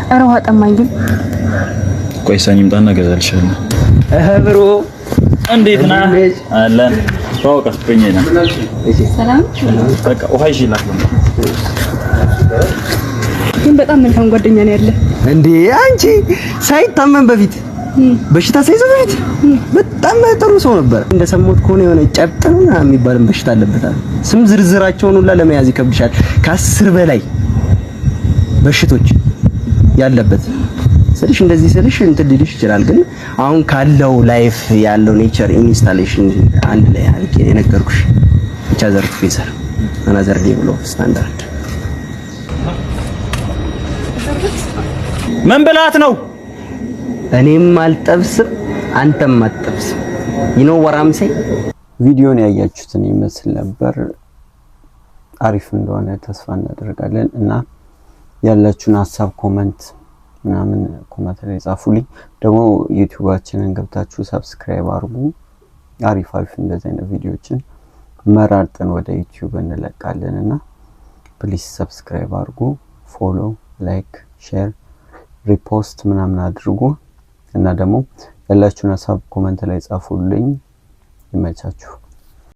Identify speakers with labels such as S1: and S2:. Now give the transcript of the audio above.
S1: ኧረ ውሃ ጠማኝ ግን
S2: ቆይ ሰኒም ጣና ገዛልሻለሁ
S3: ብሮ
S2: እንዴት ነህ አለን ታውቀስ በእኛና
S1: ሰላም
S2: በቃ ውሃ ይሽላል
S1: ግን በጣም መልካም ጓደኛ ነው ያለ
S3: እንዴ አንቺ ሳይታመን በፊት በሽታ ሳይዘው በፊት በጣም ጥሩ ሰው ነበር እንደሰማሁት ከሆነ የሆነ ጨብጥና የሚባልን በሽታ አለበት ስም ዝርዝራቸውን ሁላ ለመያዝ ይከብድሻል ከ10 በላይ በሽቶች ያለበት ስልሽ እንደዚህ ስልሽ እንትን ሊልሽ ይችላል ግን አሁን ካለው ላይፍ ያለው ኔቸር ኢንስታሌሽን አንድ ላይ አድርጌ የነገርኩሽ ብቻ ዘርፍ ፌሰር አናዘር ሌቭል ኦፍ ስታንዳርድ
S2: ምን ብላት ነው
S3: እኔም አልጠብስም አንተም አትጠብስም you know what I'm saying
S4: ቪዲዮን ያያችሁትን ይመስል ነበር አሪፍ እንደሆነ ተስፋ እናደርጋለን እና ያላችሁን ሐሳብ ኮሜንት ምናምን ኮሜንት ላይ ጻፉልኝ ደግሞ ዩቲዩባችንን ገብታችሁ ሰብስክራይብ አድርጉ አሪፍ እንደዚህ አይነት ቪዲዮችን መራርጠን ወደ ዩቲዩብ እንለቃለንና ፕሊዝ ሰብስክራይብ አድርጉ ፎሎ ላይክ ሼር ሪፖስት ምናምን አድርጉ እና ደግሞ ያላችሁን ሐሳብ ኮሜንት ላይ ጻፉልኝ ይመቻችሁ